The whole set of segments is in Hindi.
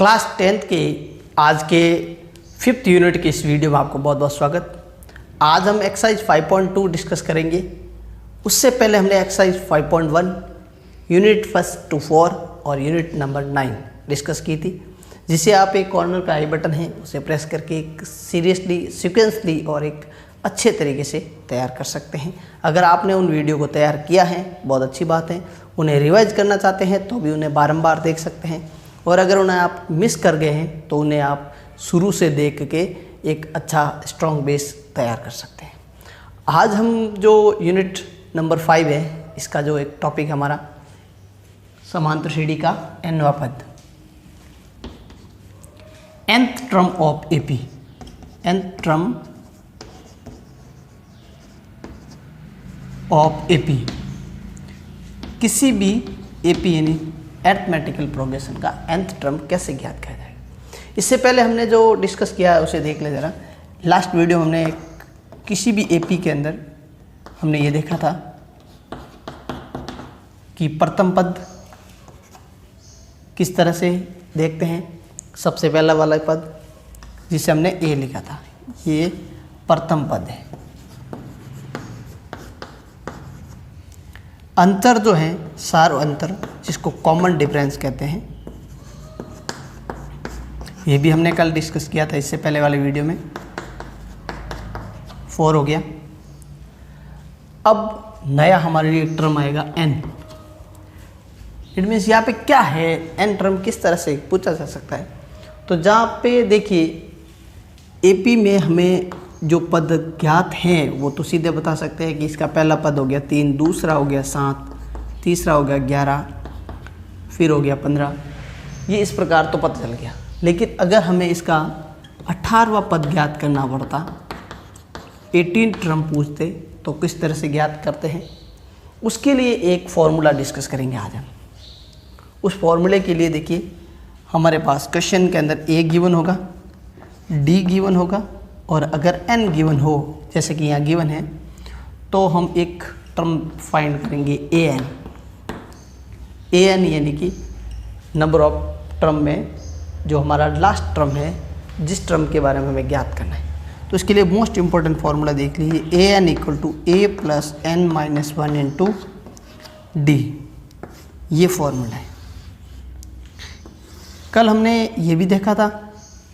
क्लास 10th के आज के 5th यूनिट के इस वीडियो में आपको बहुत बहुत स्वागत। आज हम एक्सरसाइज 5.2 डिस्कस करेंगे। उससे पहले हमने एक्सरसाइज 5.1 यूनिट फर्स्ट टू 4 और यूनिट नंबर 9 डिस्कस की थी, जिसे आप एक कॉर्नर पे आई बटन है उसे प्रेस करके एक सीरियसली सिक्वेंसली और एक अच्छे तरीके से तैयार कर सकते हैं। अगर आपने उन वीडियो को तैयार किया है बहुत अच्छी बात है, उन्हें रिवाइज करना चाहते हैं तो भी उन्हें बारंबार देख सकते हैं, और अगर उन्हें आप मिस कर गए हैं तो उन्हें आप शुरू से देख के एक अच्छा स्ट्रॉन्ग बेस तैयार कर सकते हैं। आज हम जो यूनिट नंबर 5 है, इसका जो एक टॉपिक हमारा समांतर श्रेणी का nवां पद, nth term of AP, nth term of AP, किसी भी AP यानी अरिथमेटिकल प्रोग्रेशन का nth टर्म कैसे ज्ञात किया जाएगा। इससे पहले हमने जो डिस्कस किया है उसे देख ले ज़रा। लास्ट वीडियो में हमने किसी भी AP के अंदर हमने ये देखा था कि प्रथम पद किस तरह से देखते हैं। सबसे पहला वाला पद जिसे हमने A लिखा था, ये प्रथम पद है। अंतर जो है सार अंतर, जिसको कॉमन डिफरेंस कहते हैं, ये भी हमने कल डिस्कस किया था इससे पहले वाले वीडियो में। 4 हो गया। अब नया हमारे लिए टर्म आएगा n। इट मीन्स यहाँ पे क्या है, n टर्म किस तरह से पूछा जा सकता है। तो जहाँ पे देखिए AP में हमें जो पद ज्ञात हैं वो तो सीधे बता सकते हैं कि इसका पहला पद हो गया 3, दूसरा हो गया 7, तीसरा हो गया 11, फिर हो गया 15। ये इस प्रकार तो पता चल गया। लेकिन अगर हमें इसका 18वां पद ज्ञात करना पड़ता, 18 टर्म पूछते, तो किस तरह से ज्ञात करते हैं, उसके लिए एक फॉर्मूला डिस्कस करेंगे आज हम। उस फॉर्मूले के लिए देखिए हमारे पास क्वेश्चन के अंदर A गिवन होगा, D गिवन होगा, और अगर n गिवन हो, जैसे कि यहाँ गिवन है, तो हम एक टर्म फाइंड करेंगे an यानी कि नंबर ऑफ टर्म में जो हमारा लास्ट टर्म है, जिस टर्म के बारे में हमें ज्ञात करना है। तो इसके लिए मोस्ट इम्पोर्टेंट फार्मूला देख लीजिए, an equal to a plus n minus 1 into D. ये फॉर्मूला है। कल हमने ये भी देखा था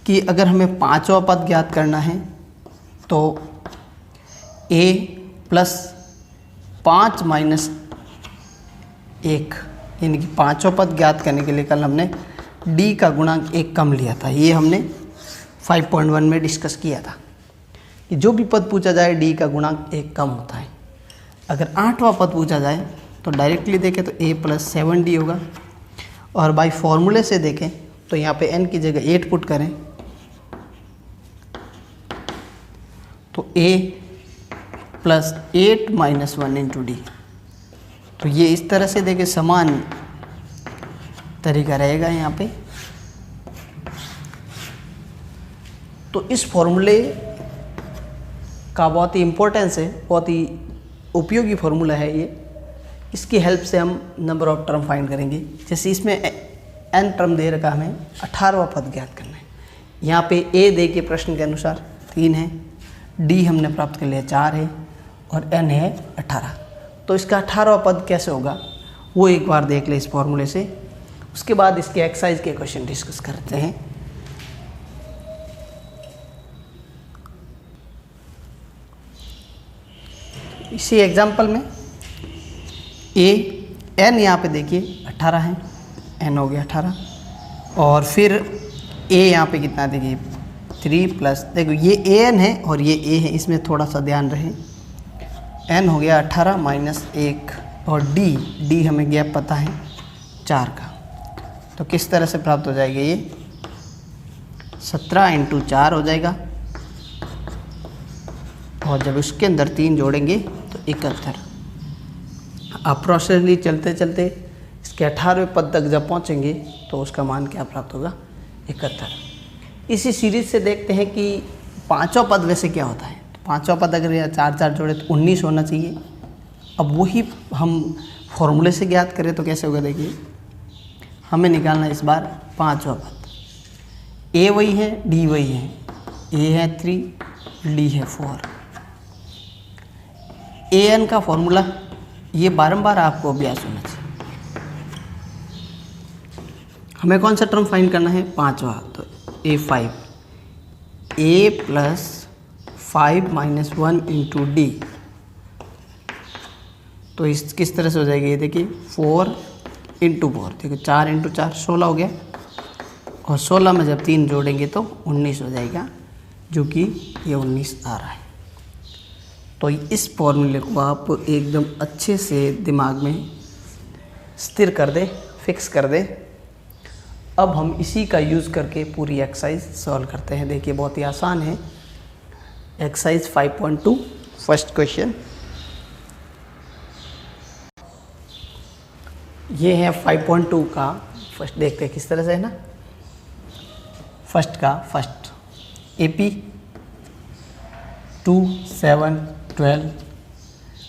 कि अगर हमें 5वां पद ज्ञात करना है तो a प्लस 5 माइनस 1, यानी कि 5वां पद ज्ञात करने के लिए कल हमने d का गुणांक 1 कम लिया था। ये हमने 5.1 में डिस्कस किया था कि जो भी पद पूछा जाए d का गुणांक 1 कम होता है। अगर 8वां पद पूछा जाए तो डायरेक्टली देखें तो a प्लस 7d होगा, और बाई फॉर्मूले से देखें तो यहाँ पे n की जगह 8 पुट करें तो a plus 8 minus 1 into D. तो ये इस तरह से देखें समान तरीका रहेगा यहाँ पे। तो इस फॉर्मूले का बहुत ही इम्पोर्टेंस है, बहुत ही उपयोगी फॉर्मूला है ये। इसकी हेल्प से हम नंबर ऑफ टर्म फाइंड करेंगे। जैसे इसमें n टर्म दे रखा, हमें 18वां पद ज्ञात करना है। यहाँ पे a दे के प्रश्न के अनुसार 3 है, d हमने प्राप्त कर लिया 4 है, और n है 18। तो इसका 18वां पद कैसे होगा वो एक बार देख ले इस फॉर्मूले से। उसके बाद इसके एक्सरसाइज के क्वेश्चन डिस्कस करते हैं। इसी एग्जाम्पल में n यहाँ पे देखिए 18 है, n हो गया 18, और फिर a यहाँ पे कितना देखिए 3 प्लस, देखो ये an है और ये a है, इसमें थोड़ा सा ध्यान रहे। n हो गया 18 माइनस 1, और d हमें गैप पता है 4 का। तो किस तरह से प्राप्त हो जाएगा, ये 17 इंटू 4 हो जाएगा, और जब उसके अंदर 3 जोड़ेंगे तो 71। अप्रोक्सीमेटली चलते चलते इसके 18वें पद तक जब पहुंचेंगे तो उसका मान क्या प्राप्त होगा, 71। इसी सीरीज से देखते हैं कि 5वां पद वैसे क्या होता है। तो 5वां पद अगर यहाँ 4 जोड़े तो 19 होना चाहिए। अब वही हम फॉर्मूले से ज्ञात करें तो कैसे होगा, देखिए हमें निकालना इस बार 5वां पद। ए वही है, डी वही है, ए है 3, डी है 4। ए एन का फॉर्मूला ये बारंबार आपको अभ्यास होना चाहिए। हमें कौन सा टर्म फाइंड करना है? 5वां, तो A5, A plus 5 minus 1 into D. तो इस किस तरह से हो जाएगी? ये देखिए 4 इंटू 4, देखिए 4 इंटू 4 16 हो गया, और 16 में जब 3 जोड़ेंगे तो 19 हो जाएगा, जो कि ये 19 आ रहा है। तो इस फॉर्मूले को आप एकदम अच्छे से दिमाग में स्थिर कर दे, फिक्स कर दे। अब हम इसी का यूज़ करके पूरी एक्सरसाइज सॉल्व करते हैं। देखिए बहुत ही आसान है। एक्सरसाइज 5.2 फर्स्ट क्वेश्चन ये है। 5.2 का फर्स्ट देखते हैं किस तरह से है ना। First AP 2, 7, 12।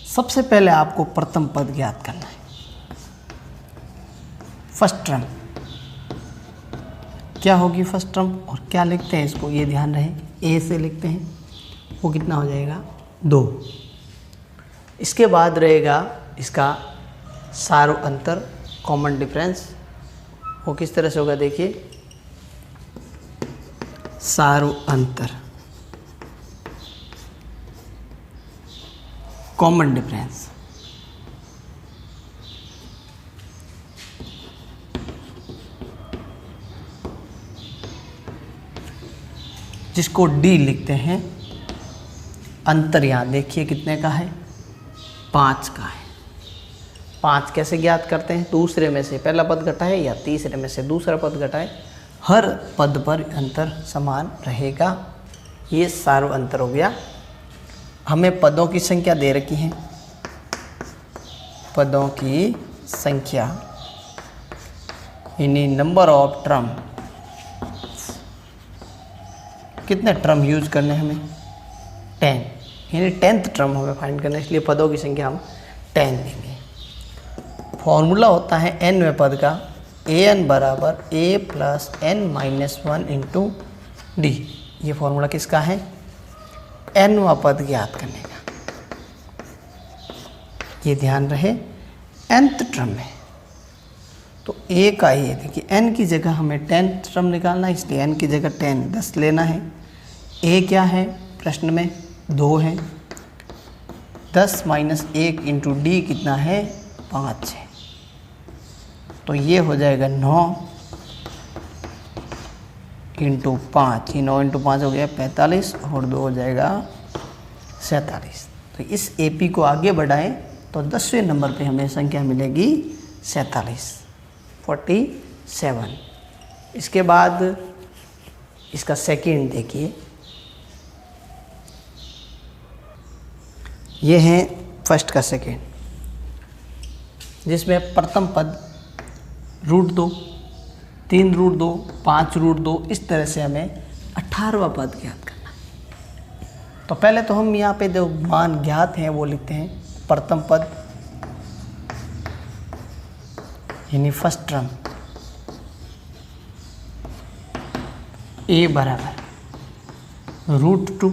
सबसे पहले आपको प्रथम पद ज्ञात करना है। फर्स्ट टर्म क्या होगी? फर्स्ट टर्म, और क्या लिखते हैं इसको, ये ध्यान रहे, ए से लिखते हैं, वो कितना हो जाएगा? 2। इसके बाद रहेगा इसका सारो अंतर, कॉमन डिफरेंस। वो किस तरह से होगा? देखिए सारो अंतर, कॉमन डिफरेंस। जिसको डी लिखते हैं। अंतर यहाँ देखिए कितने का है? 5 का है। 5 कैसे ज्ञात करते हैं? दूसरे में से पहला पद घटाए या तीसरे में से दूसरा पद घटाए, हर पद पर अंतर समान रहेगा। ये सारो अंतर हो गया। हमें पदों की संख्या दे रखी है, पदों की संख्या यानी नंबर ऑफ टर्म। कितने टर्म यूज करने हमें? 10, यानी 10th टर्म हमें फाइंड करना है, इसलिए पदों की संख्या हम 10 देंगे। फॉर्मूला होता है nवें पद का, an बराबर a plus n minus 1 into D. ये फॉर्मूला किसका है? nवां पद ज्ञात करने का। ये ध्यान रहे, nth टर्म है तो a का ये देखिए, n की जगह हमें 10th टर्म निकालना है, इसलिए n की जगह 10 लेना है। a क्या है प्रश्न में? 2 है। 10 माइनस 1 इंटू डी कितना है? 5 है। तो ये हो जाएगा 9 इंटू 5, ये 9 इंटू 5 हो गया 45, और 2 हो जाएगा 47। तो इस AP को आगे बढ़ाएं तो 10वें नंबर पे हमें संख्या मिलेगी 47। इसके बाद इसका सेकंड देखिए, ये है फर्स्ट का सेकंड, जिसमें प्रथम पद √2, 3 √2, 5 √2, इस तरह से हमें 18वां पद ज्ञात करना है। तो पहले तो हम यहाँ पे जो मान ज्ञात हैं वो लिखते हैं। प्रथम पद यानी फर्स्ट टर्म a बराबर √2।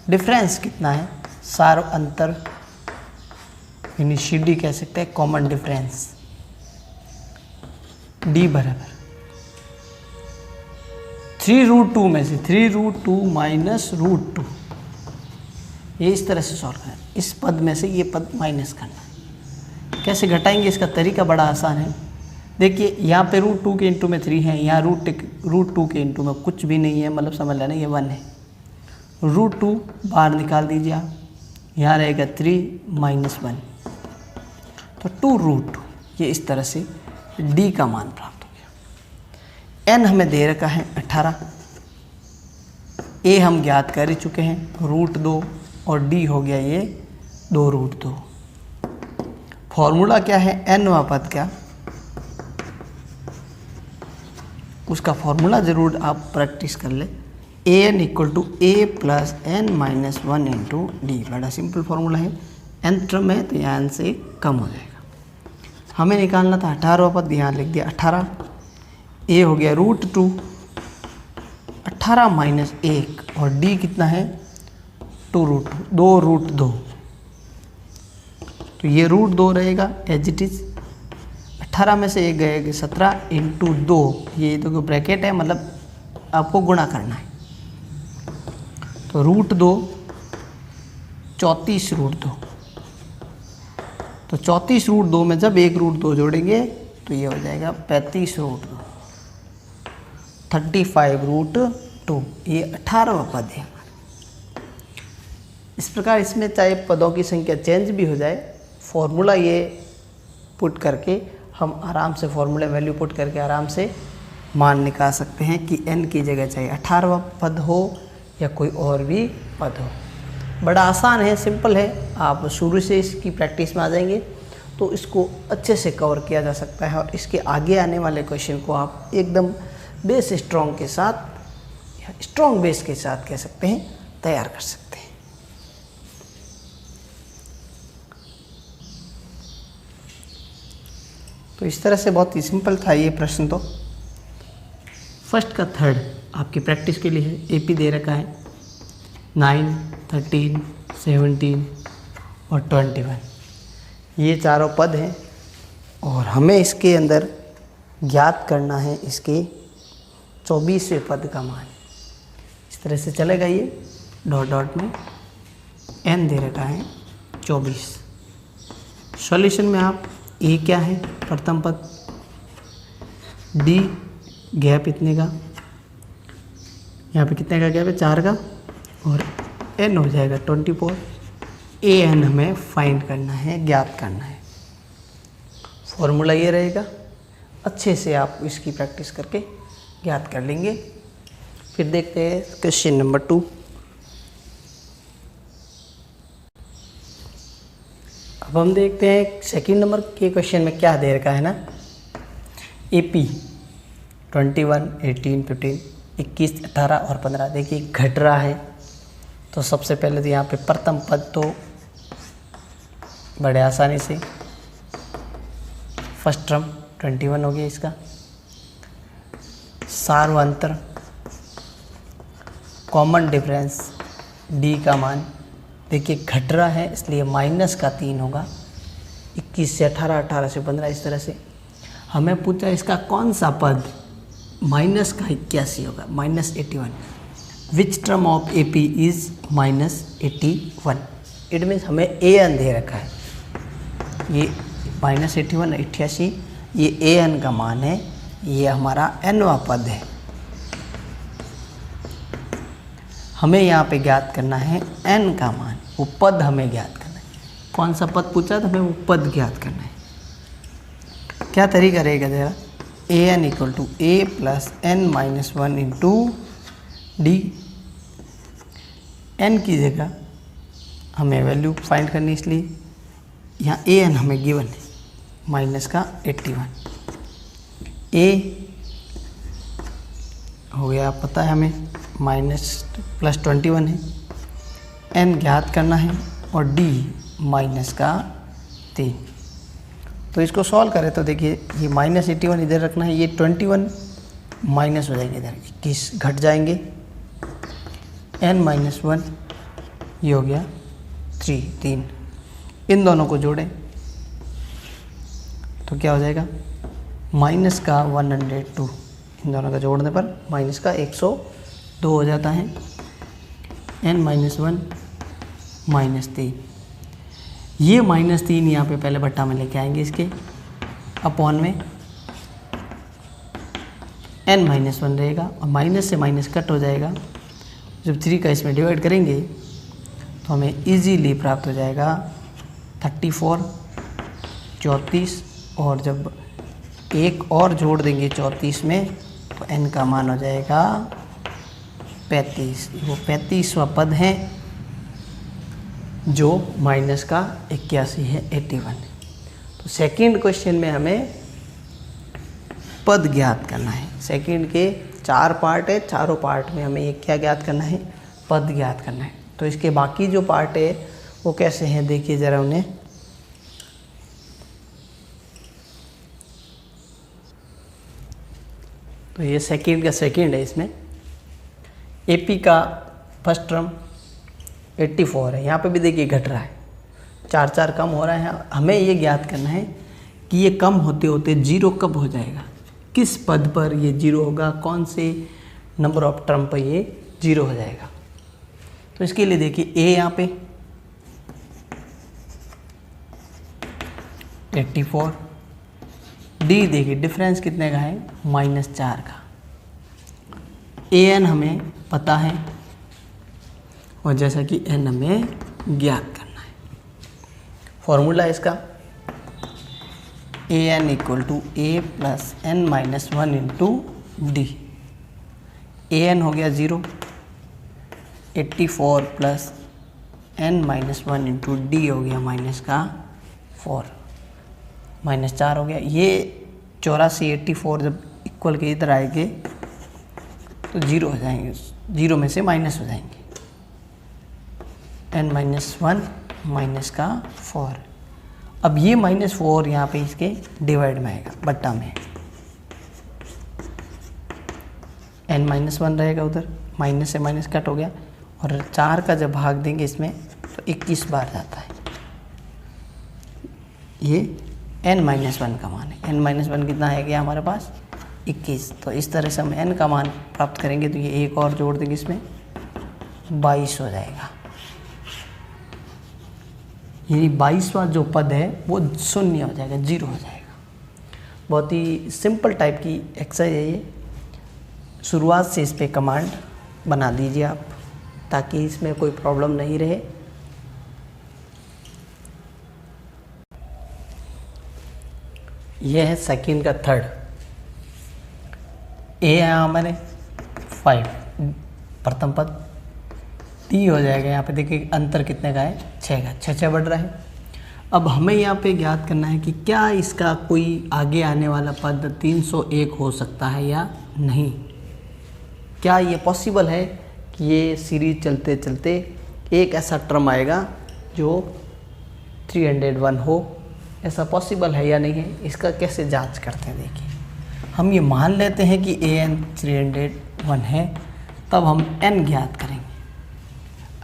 डिफरेंस कितना है? सारो अंतर यानी CD कह सकते हैं, कॉमन डिफरेंस D बराबर 3√2 में से 3√2 माइनस √2। ये इस तरह से सॉल्व करना है। इस पद में से ये पद माइनस करना है। कैसे घटाएंगे? इसका तरीका बड़ा आसान है। देखिए यहाँ पे √2 के इंटू में 3 है, यहाँ √2 के इंटू में कुछ भी नहीं है, मतलब समझ लेना ये 1 है। √2 बाहर निकाल दीजिए आप, यहाँ रहेगा 3 माइनस 1, तो 2√2। ये इस तरह से D का मान प्राप्त हो गया। n हमें दे रखा है 18, a हम ज्ञात कर ही चुके हैं √2, और D हो गया ये 2√2। फॉर्मूला क्या है nवां पद का? उसका फॉर्मूला ज़रूर आप प्रैक्टिस कर ले। an equal to a plus n minus 1 into D. बड़ा सिंपल फॉर्मूला है। nth टर्म है तो यहाँ n से कम हो जाएगा। हमें निकालना था 18वां पद, यहाँ लिख दिया 18। ए हो गया √2, 18 माइनस 1 और डी कितना है 2√2, तो ये √2 रहेगा एज इट इज। 18 में से 1 गएगा 17 × 2, ये तो ब्रैकेट है, मतलब आपको गुणा करना है। तो √2 34√2, तो 34√2 में जब 1 √2 जोड़ेंगे तो ये हो जाएगा 35√2, 35√2, ये 18वां पद है। इस प्रकार इसमें चाहे पदों की संख्या चेंज भी हो जाए, फॉर्मूला ये पुट करके हम आराम से फॉर्मूला वैल्यू पुट करके आराम से मान निकाल सकते हैं कि n की जगह चाहे 18वां पद हो या कोई और भी पद हो। बड़ा आसान है, सिंपल है। आप शुरू से इसकी प्रैक्टिस में आ जाएंगे तो इसको अच्छे से कवर किया जा सकता है और इसके आगे आने वाले क्वेश्चन को आप एकदम बेस स्ट्रॉन्ग के साथ या स्ट्रॉन्ग बेस के साथ कह सकते हैं तैयार कर सकते हैं। तो इस तरह से बहुत ही सिंपल था ये प्रश्न। तो फर्स्ट का थर्ड आपकी प्रैक्टिस के लिए है। एपी दे रखा है 9, 13, 17 और 21, ये चारों पद हैं और हमें इसके अंदर ज्ञात करना है इसके 24वें पद का मान। इस तरह से चलेगा ये डॉट डॉट में n दे रखा है 24। सॉल्यूशन में आप ए क्या है प्रथम पद, डी गैप इतने का, यहाँ पे कितने का गैप है 4 का, और n हो जाएगा 24। an हमें फाइंड करना है, ज्ञात करना है। फॉर्मूला ये रहेगा, अच्छे से आप इसकी प्रैक्टिस करके ज्ञात कर लेंगे। फिर देखते हैं क्वेश्चन नंबर 2। अब हम देखते हैं सेकंड नंबर के क्वेश्चन में क्या दे रखा है ना। एपी 21, 18, 15, 21, 18 और 15 देखिए घट रहा है। तो सबसे पहले तो यहाँ पे प्रथम पद तो बड़े आसानी से फर्स्ट टर्म 21 हो गया इसका। सार्वंतर कॉमन डिफरेंस डी का मान देखिए घट रहा है, इसलिए माइनस का 3 होगा। 21 से 18, 18 से 15, इस तरह से। हमें पूछा इसका कौन सा पद माइनस का 81 होगा, -81। Which term of AP is -81। It means हमें an दे रखा है, ये -81, 88, ये an का मान है, ये हमारा nवां पद है। हमें यहाँ पे ज्ञात करना है n का मान, वो पद हमें ज्ञात करना है। कौन सा पद पूछा तो हमें वो पद ज्ञात करना है। क्या तरीका रहेगा जरा, an = a + n-1 × d। n की जगह हमें वैल्यू फाइंड करनी, इसलिए यहाँ an हमें गिवन है -81। a हो गया पता है हमें -+21 है, n ज्ञात करना है और d -3। तो इसको सॉल्व करें तो देखिए ये -81 इधर रखना है, ये 21 माइनस हो जाएंगे इधर, 21 घट जाएंगे, n-1 ये हो गया 3। इन दोनों को जोड़ें तो क्या हो जाएगा -102। इन दोनों का जोड़ने पर -102 हो जाता है। n-1 -3, ये -3 यहाँ पे पहले बट्टा में लेके आएंगे इसके, अपॉन में n-1 रहेगा और माइनस से माइनस कट हो जाएगा। जब 3 का इसमें डिवाइड करेंगे तो हमें इजीली प्राप्त हो जाएगा 34, 34, और जब एक और जोड़ देंगे 34 में तो n का मान हो जाएगा 35। वो 35वां पद है जो -81 है, 81। तो सेकंड क्वेश्चन में हमें पद ज्ञात करना है। सेकंड के 4 पार्ट है, चारों पार्ट में हमें एक क्या ज्ञात करना है, पद ज्ञात करना है। तो इसके बाकी जो पार्ट है वो कैसे हैं देखिए ज़रा उन्हें। तो ये सेकंड का सेकंड है इसमें। AP का फर्स्ट टर्म 84 है, यहाँ पे भी देखिए घट रहा है, 4 कम हो रहा है। हमें ये ज्ञात करना है कि ये कम होते होते 0 कब हो जाएगा, किस पद पर ये 0 होगा, कौन से नंबर ऑफ टर्म पर ये 0 हो जाएगा। तो इसके लिए देखिए A यहाँ पे 84, D देखिए डिफरेंस कितने का है, -4 का। AN हमें पता है और जैसा कि N हमें ज्ञात करना है। फॉर्मूला इसका AN = A + N - 1 × D। AN हो गया 0, 84 + N - 1 × D हो गया -4 हो गया। ये 84 84 जब इक्वल के इधर आएंगे तो 0 हो जाएंगे, 0 में से माइनस हो जाएंगे। N - 1 -4। अब ये -4 यहाँ पे इसके डिवाइड में आएगा, बट्टा में N - 1 रहेगा, उधर माइनस से माइनस कट हो गया, और 4 का जब भाग देंगे इसमें तो 21 बार जाता है। ये N - 1 का मान है। N - 1 कितना है गया हमारे पास, 21। तो इस तरह से हम N का मान प्राप्त करेंगे, तो ये एक और जोड़ देंगे इसमें, 22 हो जाएगा। यानी 22वां जो पद है वो 0 हो जाएगा, 0 हो जाएगा। बहुत ही सिंपल टाइप की एक्सरसाइज है ये। शुरुआत से इस पे कमांड बना दीजिए आप, ताकि इसमें कोई प्रॉब्लम नहीं रहे। यह है सेकंड का थर्ड। A है हमारे 5, प्रथम पद। D हो जाएगा, यहाँ पे देखिए अंतर कितने का है, 6 का, 6 बढ़ रहा है। अब हमें यहाँ पे ज्ञात करना है कि क्या इसका कोई आगे आने वाला पद 301 हो सकता है या नहीं। क्या ये पॉसिबल है कि ये सीरीज चलते चलते एक ऐसा टर्म आएगा जो 301 हो, ऐसा पॉसिबल है या नहीं है। इसका कैसे जांच करते हैं, देखिए हम ये मान लेते हैं कि AN 301 है, तब हम N ज्ञात करेंगे।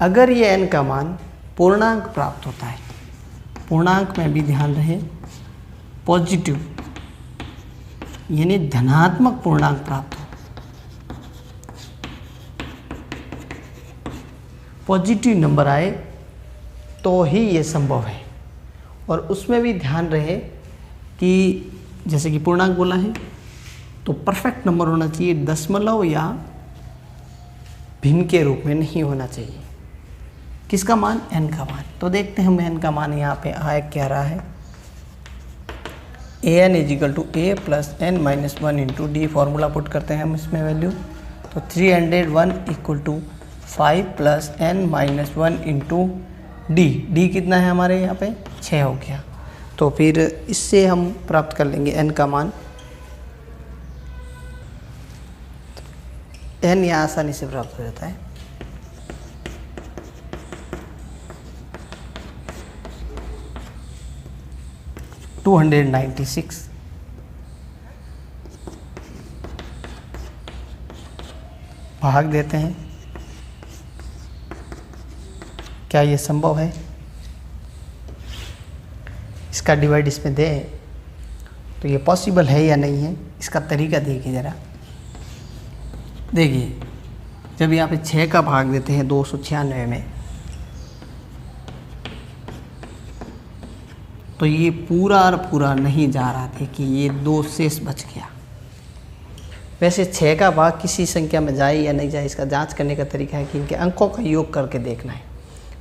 अगर ये N का मान पूर्णांक प्राप्त होता है, पूर्णांक में भी ध्यान रहे पॉजिटिव यानी धनात्मक पूर्णांक प्राप्त हो, पॉजिटिव नंबर आए तो ही ये संभव है। और उसमें भी ध्यान रहे कि जैसे कि पूर्णांक बोला है तो परफेक्ट नंबर होना चाहिए, दशमलव या भिन्न के रूप में नहीं होना चाहिए। किसका मान, N का मान। तो देखते हैं हम N का मान यहाँ पे आया क्या रहा है। AN = A + N - 1 × D। Formula put करते हैं हम इसमें वैल्यू, तो 301 = 5 + N - 1 × D। D कितना है हमारे यहाँ पे, 6 हो गया। तो फिर इससे हम प्राप्त कर लेंगे N का मान। N यहाँ आसानी से प्राप्त हो जाता है, $296। भाग देते हैं, क्या ये संभव है, इसका डिवाइड इसमें दें तो ये पॉसिबल है या नहीं है। इसका तरीका देखिए ज़रा, देखिए जब यहाँ पे 6 का भाग देते हैं 296 में, तो ये पूरा और पूरा नहीं जा रहा था कि ये 2 शेष बच गया। वैसे 6 का भाग किसी संख्या में जाए या नहीं जाए, इसका जांच करने का तरीका है कि इनके अंकों का योग करके देखना है।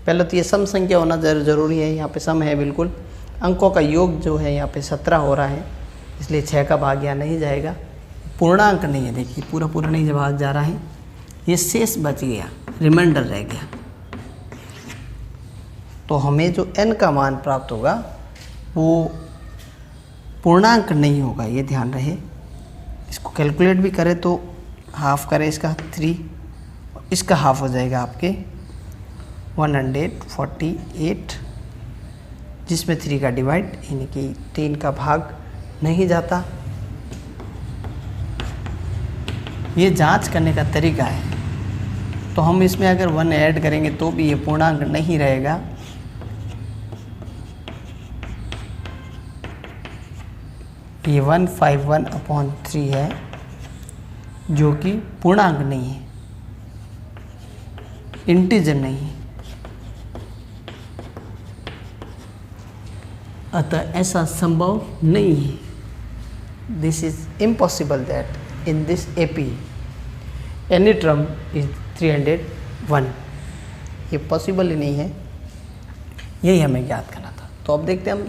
पहले तो ये सम संख्या होना ज़रूरी है, यहाँ पे सम है बिल्कुल। अंकों का योग जो है यहाँ पे 17 हो रहा है, इसलिए 6 का भाग यहाँ नहीं जाएगा। पूर्णांक नहीं है, देखिए पूरा पूरा नहीं भाग जा रहा है, ये शेष बच गया, रिमाइंडर रह गया। तो हमें जो N का मान प्राप्त होगा वो पूर्णांक नहीं होगा, ये ध्यान रहे। इसको कैलकुलेट भी करें तो हाफ करें इसका 3, इसका हाफ हो जाएगा आपके 148, जिसमें 3 का डिवाइड यानी कि 3 का भाग नहीं जाता। ये जांच करने का तरीका है। तो हम इसमें अगर 1 ऐड करेंगे तो भी ये पूर्णांक नहीं रहेगा, ये 151/3 है जो कि पूर्णांक नहीं है, इंटीजर नहीं है। अतः ऐसा संभव नहीं है। This is impossible that in this AP any term is 301। ये पॉसिबल ही नहीं है, यही हमें याद करना था। तो अब देखते हैं हम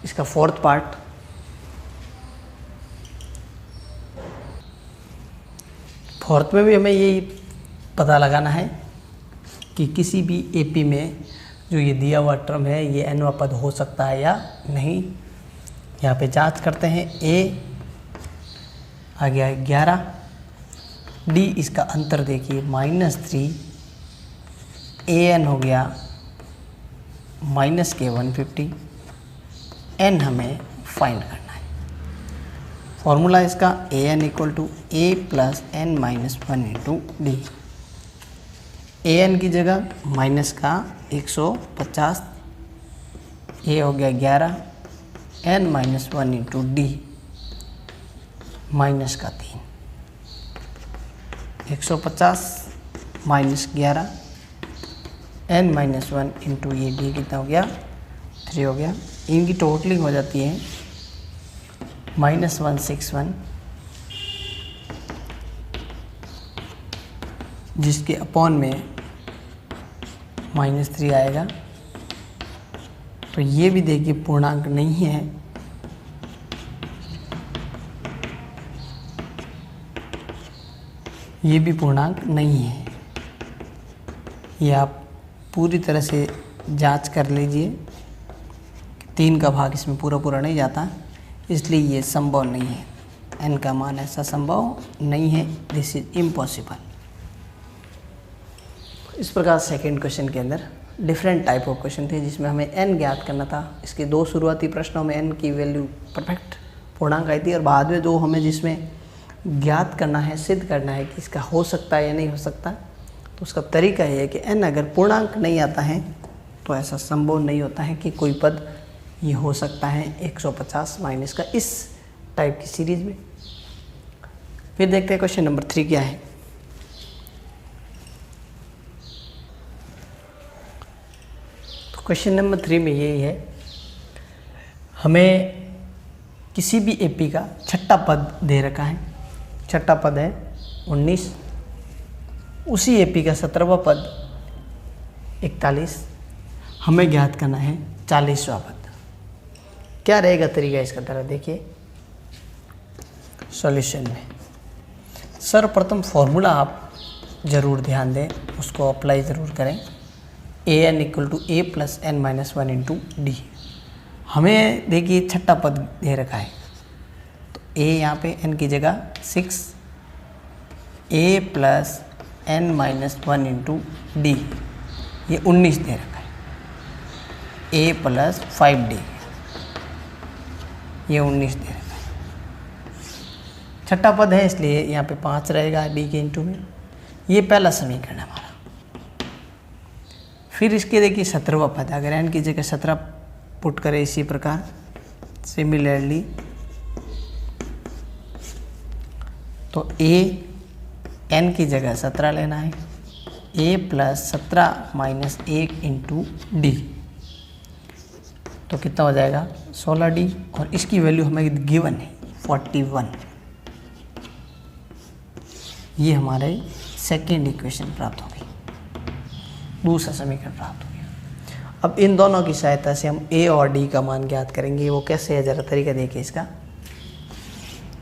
इसका फोर्थ पार्ट। फोर्थ में भी हमें यही पता लगाना है कि किसी भी AP में जो ये दिया हुआ टर्म है ये nवां पद हो सकता है या नहीं। यहाँ पे जांच करते हैं। A आ गया 11, D इसका अंतर देखिए -3, AN हो गया -K150, N हमें फाइंड करना है। फॉर्मूला इसका AN = A + n-1 × D। AN की जगह माइनस का 150, A हो गया 11, n-1 × D माइनस का 3, 150 - 11 n-1 × ये D कितना हो गया 3 हो गया। इनकी टोटलिंग हो जाती है -161, जिसके अपॉन में -3 आएगा। तो ये भी देखिए पूर्णांक नहीं है, ये भी पूर्णांक नहीं है। ये आप पूरी तरह से जांच कर लीजिए। 3 का भाग इसमें पूरा नहीं जाता, इसलिए ये संभव नहीं है। n का मान ऐसा संभव नहीं है, दिस इज इम्पॉसिबल। इस प्रकार सेकंड क्वेश्चन के अंदर डिफरेंट टाइप ऑफ क्वेश्चन थे जिसमें हमें n ज्ञात करना था। इसके 2 शुरुआती प्रश्नों में n की वैल्यू परफेक्ट पूर्णांक आई थी, और बाद में 2 हमें जिसमें ज्ञात करना है, सिद्ध करना है कि इसका हो सकता है या नहीं हो सकता। तो उसका तरीका ये है कि n अगर पूर्णांक नहीं आता है तो ऐसा संभव नहीं होता है कि कोई पद ये हो सकता है 150 माइनस का, इस टाइप की सीरीज में। फिर देखते हैं क्वेश्चन नंबर 3 क्या है। तो क्वेश्चन नंबर 3 में यही है, हमें किसी भी AP का छठा पद दे रखा है। छठा पद है 19, उसी AP का 17वां पद 41, हमें ज्ञात करना है 40वां पद। क्या रहेगा तरीका इसका, तरह देखिए सॉल्यूशन में। सर्वप्रथम फॉर्मूला आप ज़रूर ध्यान दें, उसको अप्लाई ज़रूर करें। AN = A + n-1 × D। हमें देखिए छठा पद दे रखा है, तो A यहाँ पे n की जगह 6, A + n-1 × D, ये 19 दे रखा है। A + 5D, ये 19 दे रखा है। छठा पद है इसलिए यहाँ पे 5 रहेगा D के इंटू में। ये पहला समीकरण है हमारा। फिर इसके देखिए 17वां पद, अगर n की जगह 17 पुट करें इसी प्रकार सिमिलरली, तो A n की जगह 17 लेना है, A + 17 - 1 × D, तो कितना हो जाएगा 16D, और इसकी वैल्यू हमें गिवन है 41। ये हमारे सेकेंड इक्वेशन प्राप्त हो गई, दूसरा समीकरण प्राप्त हो गया। अब इन दोनों की सहायता से हम A और D का मान ज्ञात करेंगे। वो कैसे है, ज़रा तरीका देखिए इसका।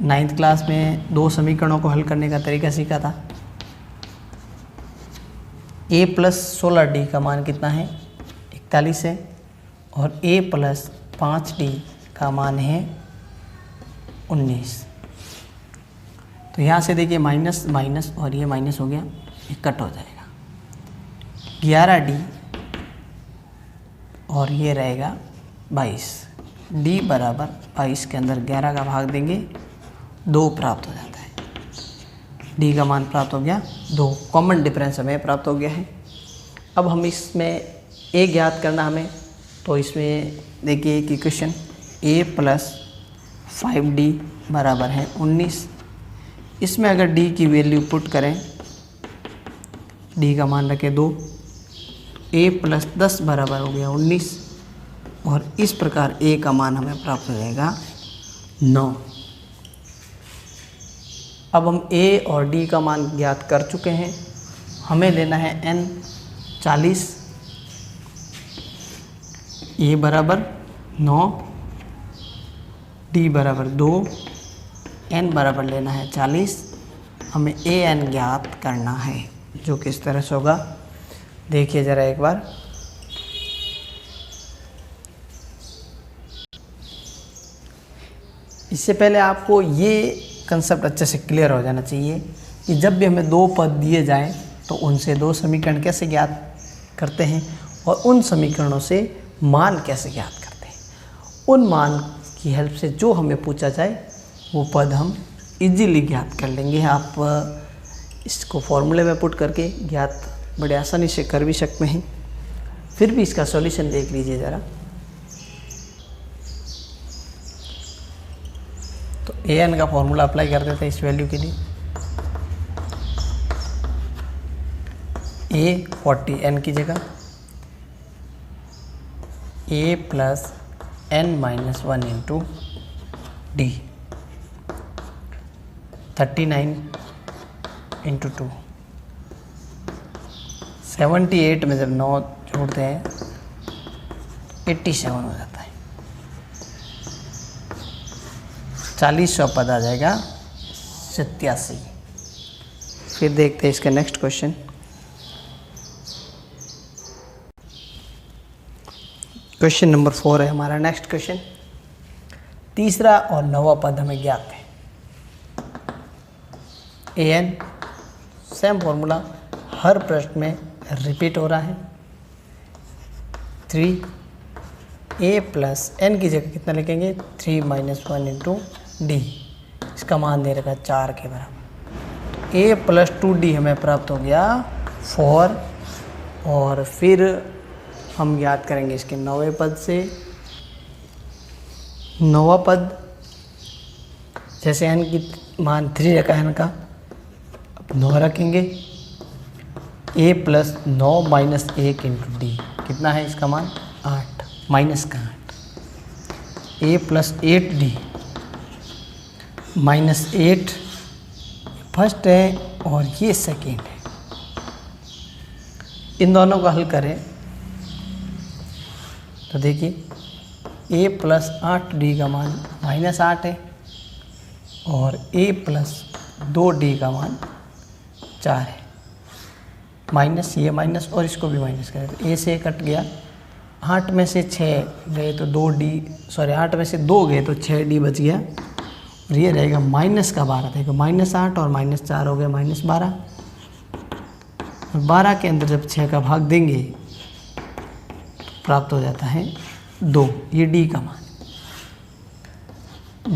9th क्लास में 2 समीकरणों को हल करने का तरीका सीखा था। A + 16D का मान कितना है 41 है, और A + 5D का मान है 19। तो यहाँ से देखिए माइनस माइनस और ये माइनस हो गया, ये कट हो जाएगा। 11D और ये रहेगा 22। D = 22 के अंदर 11 का भाग देंगे 2 प्राप्त हो जाता है। डी का मान प्राप्त हो गया 2, कॉमन डिफरेंस हमें प्राप्त हो गया है। अब हम इसमें ए ज्ञात करना हमें, तो इसमें देखिए एक इक्वेशन a प्लस 5d बराबर है 19। इसमें अगर d की वैल्यू पुट करें, d का मान रखें 2, a प्लस 10 बराबर हो गया 19, और इस प्रकार a का मान हमें प्राप्त हो जाएगा 9। अब हम a और d का मान ज्ञात कर चुके हैं, हमें लेना है n 40, a बराबर 9, d बराबर 2, n बराबर लेना है 40। हमें a n ज्ञात करना है, जो किस तरह से होगा देखिए ज़रा एक बार। इससे पहले आपको ये कंसेप्ट अच्छे से क्लियर हो जाना चाहिए कि जब भी हमें 2 पद दिए जाएं तो उनसे 2 समीकरण कैसे ज्ञात करते हैं और उन समीकरणों से मान कैसे ज्ञात करते हैं। उन मान की हेल्प से जो हमें पूछा जाए वो पद हम इजीली ज्ञात कर लेंगे। आप इसको फॉर्मूले में पुट करके ज्ञात बड़े आसानी से कर भी सकते हैं। फिर भी इसका सॉल्यूशन देख लीजिए ज़रा। तो ए एन का फॉर्मूला अप्लाई कर देते हैं इस वैल्यू के लिए। ए 40 एन की जगह A plus N minus 1 into D, 39 into 2, 78 में जब 9 जोड़ते हैं 87 हो जाता है। 40वां पद आ जाएगा 87। फिर देखते हैं इसका नेक्स्ट क्वेश्चन। क्वेश्चन नंबर 4 है हमारा नेक्स्ट क्वेश्चन। तीसरा और 9वां पद हमें ज्ञात है। ए एन सेम फॉर्मूला हर प्रश्न में रिपीट हो रहा है। 3 ए प्लस एन की जगह कितना लिखेंगे 3 माइनस 1 इंटू डी, इसका मान दे रखा 4 के बराबर। ए प्लस 2d हमें प्राप्त हो गया 4, और फिर हम याद करेंगे इसके 9वें पद से। 9वां पद जैसे n की मान 3 रखा है इनका, अब 9 रखेंगे। a plus 9 minus 1 into D, कितना है इसका मान 8, माइनस का 8। a plus 8d minus 8 first है और ये सेकेंड है। इन दोनों को हल करें तो देखिए a प्लस 8d का मान माइनस 8 है, और a प्लस 2d का मान 4 है। माइनस ये माइनस और इसको भी माइनस करें तो a से कट गया, 8 में से 6 गए तो 8 में से 2 गए तो 6d बच गया, और ये रहेगा माइनस का 12। देखो माइनस 8 और माइनस 4 हो गया माइनस 12, और 12 के अंदर जब 6 का भाग देंगे प्राप्त हो जाता है 2, ये d का मान।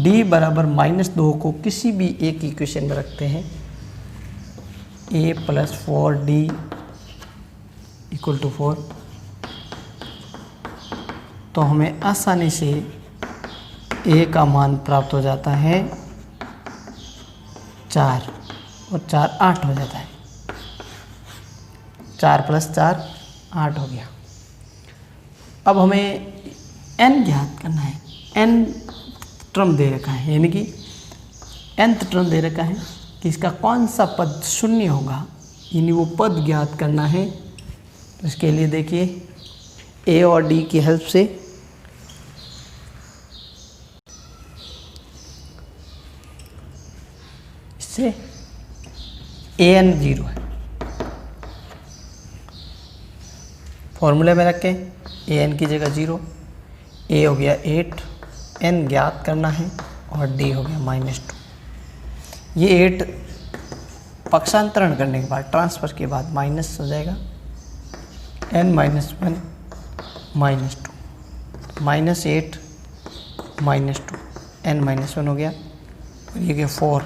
d बराबर -2 को किसी भी एक इक्वेशन में रखते हैं, a plus 4d equal to 4, तो हमें आसानी से a का मान प्राप्त हो जाता है 4, और 4 8 हो जाता है। 4 प्लस 4 8 हो गया। अब हमें n ज्ञात करना है। n टर्म दे रखा है, यानी कि nth टर्म दे रखा है कि इसका कौन सा पद शून्य होगा, यानी वो पद ज्ञात करना है। तो इसके लिए देखिए a और d की हेल्प से इससे an 0 है, फॉर्मूले में रखें an की जगह 0, a हो गया 8, n ज्ञात करना है, और d हो गया -2। ये 8 पक्षांतरण करने के बाद, ट्रांसफर के बाद माइनस हो जाएगा, n - 1 -2, -8 -2, n - 1 हो गया, ये कि 4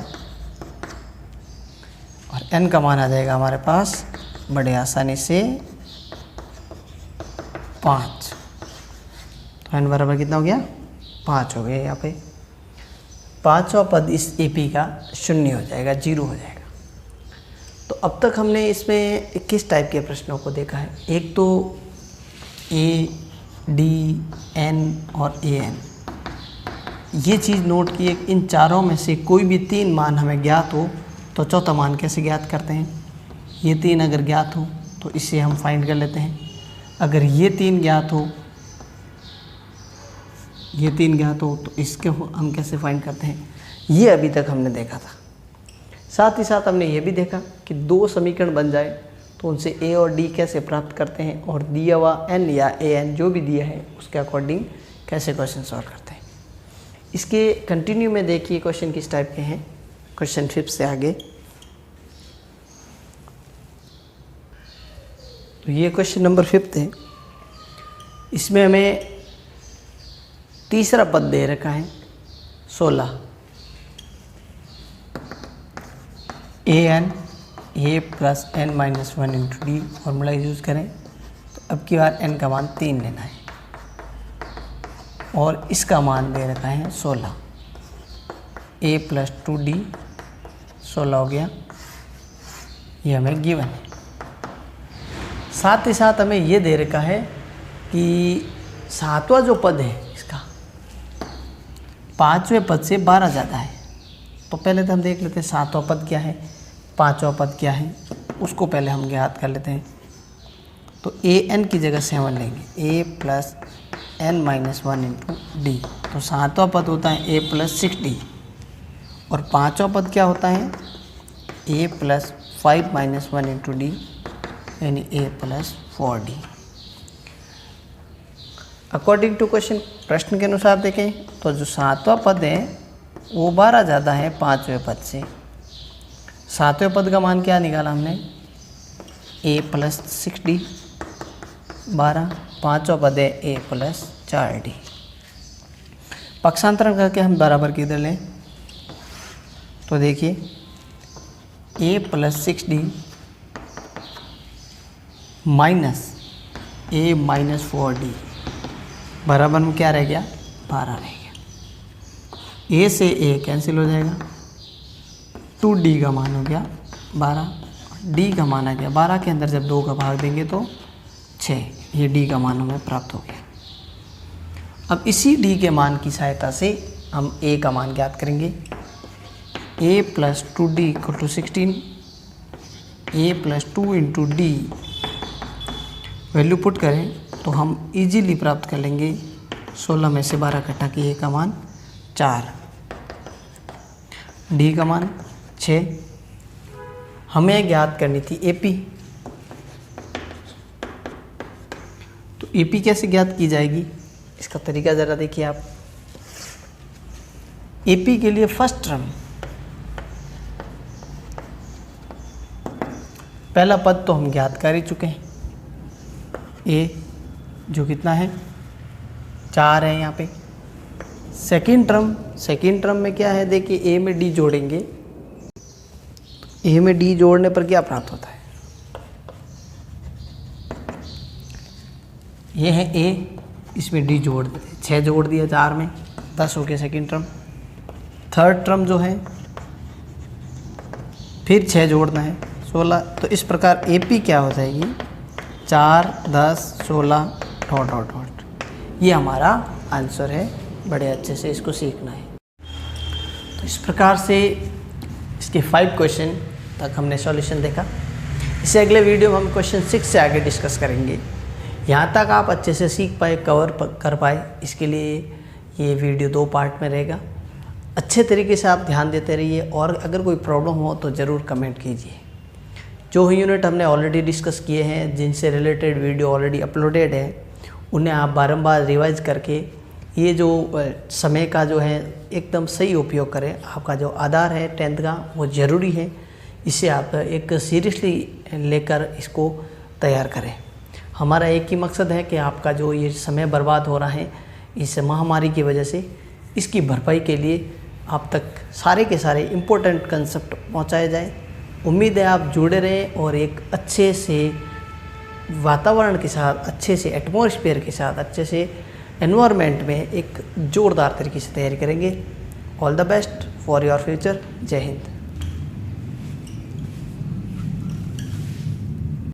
और n का मान आ जाएगा हमारे पास बड़े आसानी से 5। तो n बराबर कितना हो गया 5 हो गया। यहाँ पे 5वां पद इस AP का 0 हो जाएगा, 0 हो जाएगा। तो अब तक हमने इसमें किस टाइप के प्रश्नों को देखा है, एक तो A, D, N और AN। ये चीज़ नोट की, इन चारों में से कोई भी 3 मान हमें ज्ञात हो तो चौथा मान कैसे ज्ञात करते हैं। ये 3 अगर ज्ञात हो तो इसे हम फाइंड कर लेते हैं। अगर ये 3 ज्ञात हो, ये 3 ज्ञात हो तो इसके हम कैसे फाइंड करते हैं, ये अभी तक हमने देखा था। साथ ही साथ हमने ये भी देखा कि 2 समीकरण बन जाए तो उनसे A और D कैसे प्राप्त करते हैं, और दिया हुआ N या AN जो भी दिया है उसके अकॉर्डिंग कैसे क्वेश्चन सॉल्व करते हैं। इसके कंटिन्यू में देखिए क्वेश्चन किस टाइप के हैं। क्वेश्चन 5 से आगे तो ये क्वेश्चन नंबर 5 है। इसमें हमें तीसरा पद दे रखा है 16। AN A plus N minus 1 into D formula use करें तो अब की बार N का मान 3 लेना है और इसका मान दे रखा है 16। A प्लस 2D 16 हो गया, ये हमें गिवन है। साथ ही साथ हमें ये दे रखा है कि 7वां जो पद है इसका 5वें पद से 12 ज़्यादा है। तो पहले तो हम देख लेते हैं 7वां पद क्या है, 5वां पद क्या है, उसको पहले हम ज्ञात कर लेते हैं। तो AN की जगह 7 लेंगे, A plus N minus 1 into D. तो 7वां पद होता है A प्लस 6D और 5वां पद क्या होता है A plus 5 minus 1 into D यानी A plus 4D। According to question, प्रश्न के अनुसार देखें तो जो 7वां पद है वो 12 ज़्यादा है 5वें पद से। 7वें पद का मान क्या निकाला हमने, A प्लस 6D 12, 5वां पद है A प्लस 4D। पक्षांतरण करके हम बराबर किधर लें तो देखिए A plus 6D minus A minus 4D बराबर में क्या रह गया 12 रह गया। A से A कैंसिल हो जाएगा, 2D का मान हो गया 12, D का मान आ गया 12 के अंदर जब 2 का भाग देंगे तो 6, ये D का मान हमें प्राप्त हो गया। अब इसी D के मान की सहायता से हम A का मान ज्ञात करेंगे। A plus 2D equal to 16, A plus 2 into D value put करें तो हम इजीली प्राप्त कर लेंगे। 16 में से 12 घटा के A का मान 4, D का मान 6। हमें ज्ञात करनी थी AP, तो AP कैसे ज्ञात की जाएगी, इसका तरीका ज़रा देखिए आप। AP के लिए फर्स्ट टर्म, पहला पद तो हम ज्ञात कर ही चुके हैं, A जो कितना है 4 है यहाँ पे। सेकेंड टर्म में क्या है देखिए, A में D जोड़ेंगे, A में D जोड़ने पर क्या प्राप्त होता है, ये है A, इसमें D जोड़ देते, 6 जोड़ दिया 4 में 10 हो गया सेकेंड टर्म। थर्ड टर्म जो है फिर 6 जोड़ना है 16। तो इस प्रकार AP क्या हो जाएगी 4, 10, 16 डॉट डॉट डॉट। ये हमारा आंसर है, बड़े अच्छे से इसको सीखना है। तो इस प्रकार से इसके 5 क्वेश्चन तक हमने सॉल्यूशन देखा। इससे अगले वीडियो में हम क्वेश्चन 6 से आगे डिस्कस करेंगे। यहाँ तक आप अच्छे से सीख पाए, कवर कर पाए, इसके लिए ये वीडियो 2 पार्ट में रहेगा। अच्छे तरीके से आप ध्यान देते रहिए और अगर कोई प्रॉब्लम हो तो ज़रूर कमेंट कीजिए। जो यूनिट हमने ऑलरेडी डिस्कस किए हैं, जिनसे रिलेटेड वीडियो ऑलरेडी अपलोडेड है, उन्हें आप बारंबार रिवाइज करके ये जो समय का जो है एकदम सही उपयोग करें। आपका जो आधार है 10th का वो ज़रूरी है, इसे आप एक सीरियसली लेकर इसको तैयार करें। हमारा एक ही मकसद है कि आपका जो ये समय बर्बाद हो रहा है इस महामारी की वजह से, इसकी भरपाई के लिए आप तक सारे के सारे इम्पोर्टेंट कंसेप्ट पहुंचाए जाएं। उम्मीद है आप जुड़े रहें और एक अच्छे से वातावरण के साथ, अच्छे से एटमॉस्फेयर के साथ, अच्छे से एनवायरनमेंट में एक जोरदार तरीके से तैयारी करेंगे। All the best for your future. जय हिंद।